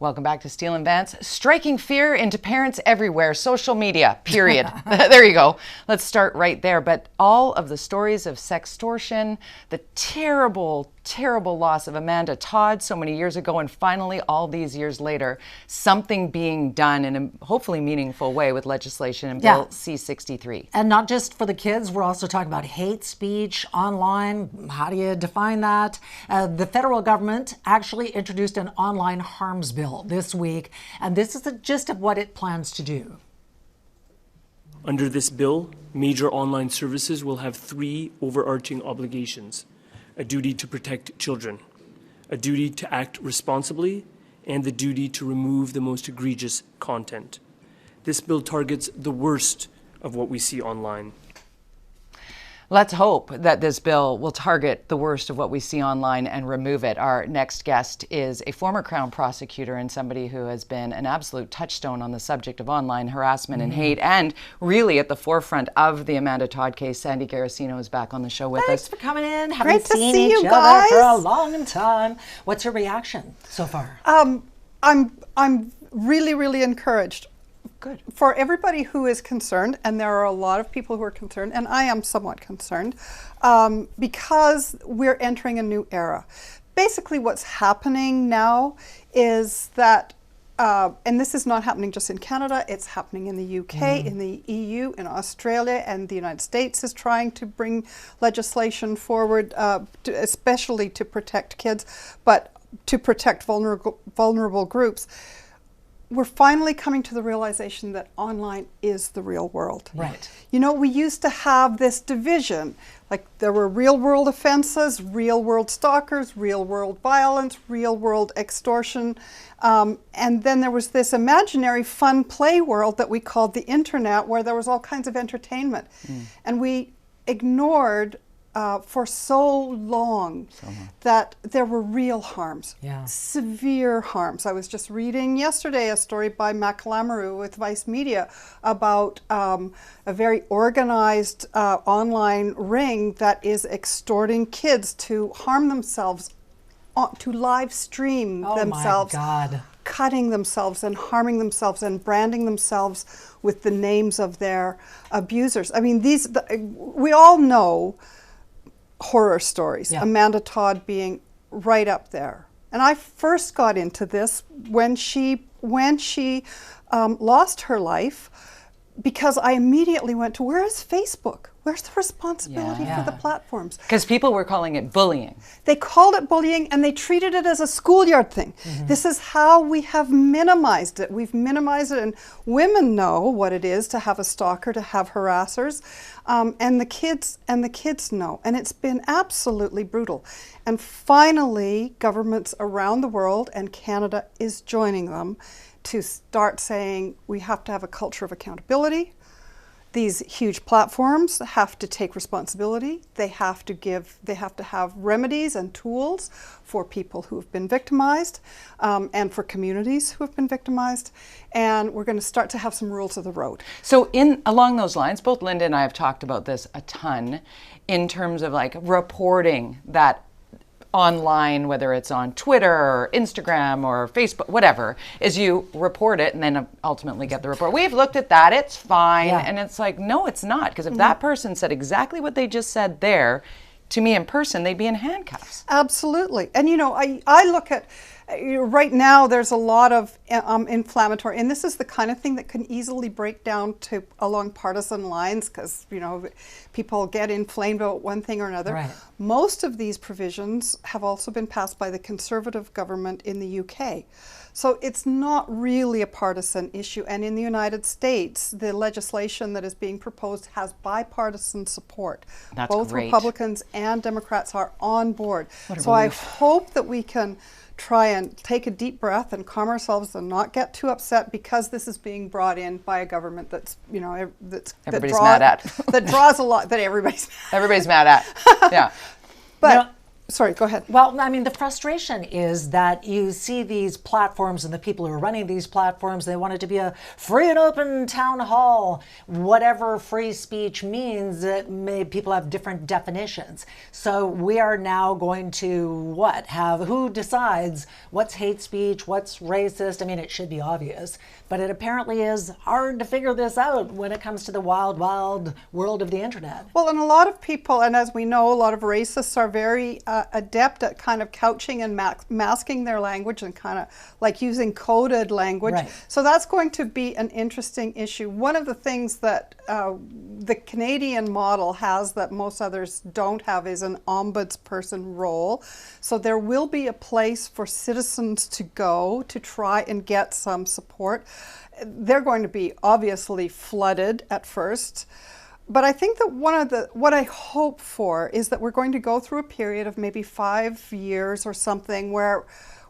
Welcome back to Steele and Vance. Striking fear into parents everywhere, social media, period. There you go. Let's start right there. But all of the stories of sextortion, the terrible, terrible loss of Amanda Todd so many years ago, and finally, all these years later, something being done in a hopefully meaningful way with legislation in Bill C-63. And not just for the kids, we're also talking about hate speech online. How do you define that? The federal government actually introduced an online harms bill this week, and this is the gist of what it plans to do. Under this bill, major online services will have three overarching obligations: a duty to protect children, a duty to act responsibly, and the duty to remove the most egregious content. This bill targets the worst of what we see online. Let's hope that this bill will target the worst of what we see online and remove it. Our next guest is a former Crown prosecutor and somebody who has been an absolute touchstone on the subject of online harassment and hate, and really at the forefront of the Amanda Todd case. Sandy Garossino is back on the show with us. Thanks for coming in. Great to Haven't see seen you each guys. other for a long time. What's your reaction so far? I'm really, really encouraged. Good. For everybody who is concerned, and there are a lot of people who are concerned, and I am somewhat concerned, because we're entering a new era. Basically what's happening now is that, and this is not happening just in Canada, it's happening in the UK, in the EU, in Australia, and the United States is trying to bring legislation forward, especially to protect kids, but to protect vulnerable groups. We're finally coming to the realization that online is the real world. Right. You know, we used to have this division, like there were real world offenses, real world stalkers, real world violence, real world extortion, and then there was this imaginary fun play world that we called the internet, where there was all kinds of entertainment. And we ignored for so long that there were real harms, severe harms. I was just reading yesterday a story by Mac Lamoureux with Vice Media about a very organized online ring that is extorting kids to harm themselves, to live stream themselves. Oh my God. Cutting themselves and harming themselves and branding themselves with the names of their abusers. I mean, we all know horror stories, Amanda Todd being right up there. And I first got into this when she lost her life, because I immediately went to, where is Facebook? Where's the responsibility for the platforms? Because people were calling it bullying. They called it bullying, and they treated it as a schoolyard thing. This is how we have minimized it. We've minimized it, and women know what it is to have a stalker, to have harassers, and the kids know. And it's been absolutely brutal. And finally, governments around the world, and Canada is joining them, to start saying we have to have a culture of accountability. These huge platforms have to take responsibility. They have to have remedies and tools for people who have been victimized, and for communities who have been victimized. And we're going to start to have some rules of the road. So along those lines, both Linda and I have talked about this a ton in terms of like reporting that online, whether it's on Twitter or Instagram or Facebook, whatever, is you report it and then ultimately get the report. We've looked at that, it's fine. And it's like, no, it's not. Because if that person said exactly what they just said there, to me in person, they'd be in handcuffs. Absolutely. And you know, I look at, right now there's a lot of inflammatory, and this is the kind of thing that can easily break down to along partisan lines, because you know, people get inflamed about one thing or another. Right. Most of these provisions have also been passed by the Conservative government in the UK. So it's not really a partisan issue. And in the United States, the legislation that is being proposed has bipartisan support. That's Both great. Republicans and Democrats are on board. So I hope that we can try and take a deep breath and calm ourselves and not get too upset, because this is being brought in by a government that's, you know, Everybody's mad at. that draws a lot, that everybody's Everybody's mad at. Yeah. But sorry, go ahead. Well, I mean, the frustration is that you see these platforms and the people who are running these platforms, they want it to be a free and open town hall. Whatever free speech means, people have different definitions. So we are now going to have who decides what's hate speech, what's racist? I mean, it should be obvious, but it apparently is hard to figure this out when it comes to the wild, wild world of the internet. Well, and a lot of people, and as we know, a lot of racists are very adept at kind of couching and masking their language and kind of like using coded language. Right. So that's going to be an interesting issue. One of the things that the Canadian model has that most others don't have is an ombudsperson role. So there will be a place for citizens to go to try and get some support. They're going to be obviously flooded at first. But I think that what I hope for is that we're going to go through a period of maybe 5 years or something where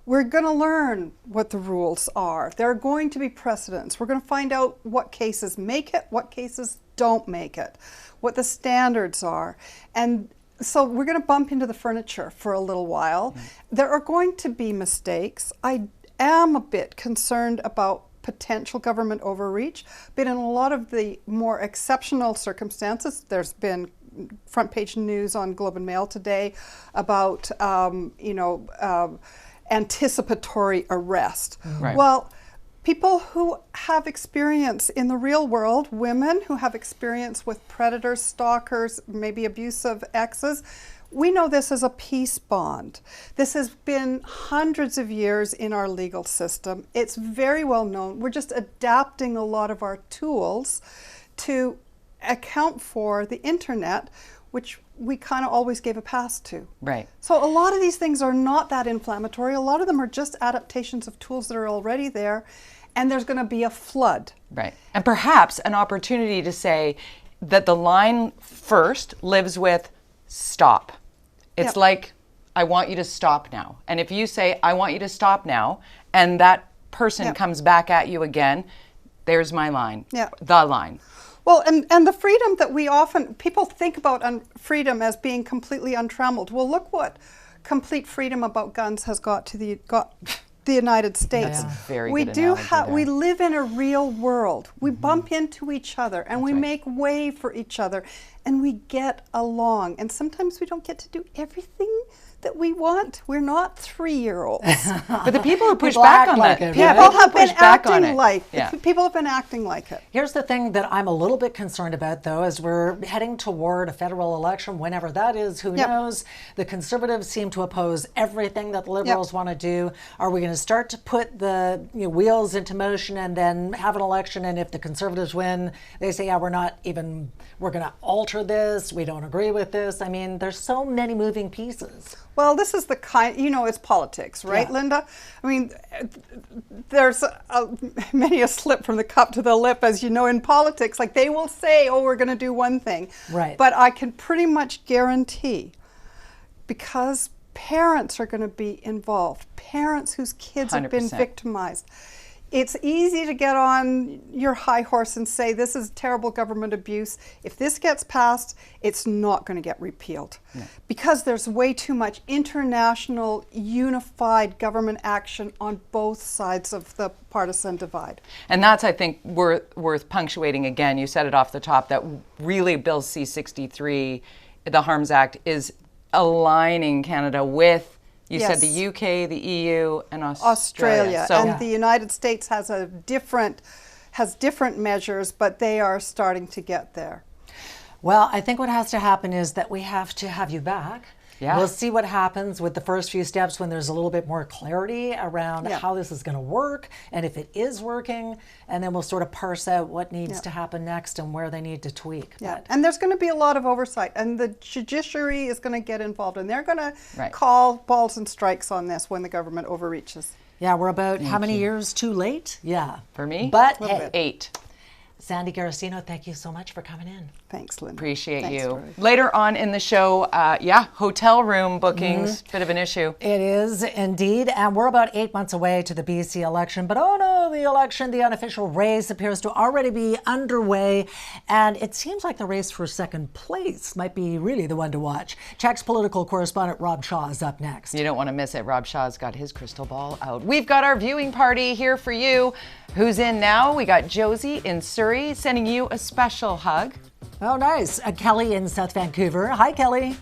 we're going to learn what the rules are. There are going to be precedents. We're going to find out what cases make it, what cases don't make it, what the standards are. And so we're going to bump into the furniture for a little while. There are going to be mistakes. I am a bit concerned about potential government overreach, but in a lot of the more exceptional circumstances, there's been front page news on Globe and Mail today about anticipatory arrest. Right. Well, people who have experience in the real world, women who have experience with predators, stalkers, maybe abusive exes, we know this is a peace bond. This has been hundreds of years in our legal system. It's very well known. We're just adapting a lot of our tools to account for the internet, which we kind of always gave a pass to. Right. So a lot of these things are not that inflammatory. A lot of them are just adaptations of tools that are already there, and there's going to be a flood. Right. And perhaps an opportunity to say that the line first lives with stop. It's Yep. like, I want you to stop now. And if you say, I want you to stop now, and that person Yep. comes back at you again, there's my line. Yep. The line. Well, and the freedom that people think about freedom as being completely untrammeled. Well, look what complete freedom about guns has got the United States. That's a very We good do analogy we there. live in a real world. We bump into each other and we right. make way for each other and we get along. And sometimes we don't get to do everything that we want. We're not 3-year-olds. But the people who push People back act on like that, it, people right? People who have been push back on acting it. like Yeah. people have been acting like it. Here's the thing that I'm a little bit concerned about, though, as we're heading toward a federal election, whenever that is, who Yep. knows? The conservatives seem to oppose everything that the liberals want to do. Are we going to start to put the wheels into motion and then have an election? And if the conservatives win, they say, yeah, we're going to alter this. We don't agree with this. I mean, there's so many moving pieces. Well, this is the kind, it's politics, right, Yeah. Linda? I mean, there's many a slip from the cup to the lip, as you know, in politics. Like they will say, oh, we're going to do one thing. Right. But I can pretty much guarantee, because parents are going to be involved, parents whose kids have been 100%. victimized. It's easy to get on your high horse and say this is terrible government abuse. If this gets passed, it's not going to get repealed because there's way too much international unified government action on both sides of the partisan divide. And that's, I think, worth punctuating again. You said it off the top that really Bill C-63, the Harms Act, is aligning Canada with, you said Yes. the UK, the EU, and Australia. So, And the United States has different measures, but they are starting to get there. Well, I think what has to happen is that we have to have you back. Yeah. We'll see what happens with the first few steps when there's a little bit more clarity around Yeah. how this is going to work and if it is working, and then we'll sort of parse out what needs to happen next and where they need to tweak. Yeah, But and there's going to be a lot of oversight, and the judiciary is going to get involved, and they're going to Right. call balls and strikes on this when the government overreaches. yeah, we're about how many years too late? Yeah. for me, But Little hey, bit. 8. Sandy Garossino, thank you so much for coming in. Thanks, Linda. Appreciate Thanks, you. Tori. Later on in the show, hotel room bookings, bit of an issue. It is indeed, and we're about 8 months away to the BC election, but oh no, the election, the unofficial race appears to already be underway, and it seems like the race for second place might be really the one to watch. CHEK's political correspondent Rob Shaw is up next. You don't want to miss it. Rob Shaw's got his crystal ball out. We've got our viewing party here for you. Who's in now? We got Josie in Surrey sending you a special hug. Oh, nice. Kelly in South Vancouver. Hi, Kelly.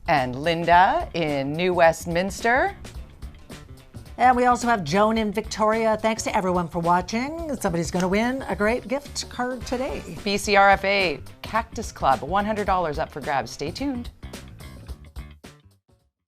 And Linda in New Westminster. And we also have Joan in Victoria. Thanks to everyone for watching. Somebody's going to win a great gift card today. BCRFA Cactus Club, $100 up for grabs. Stay tuned.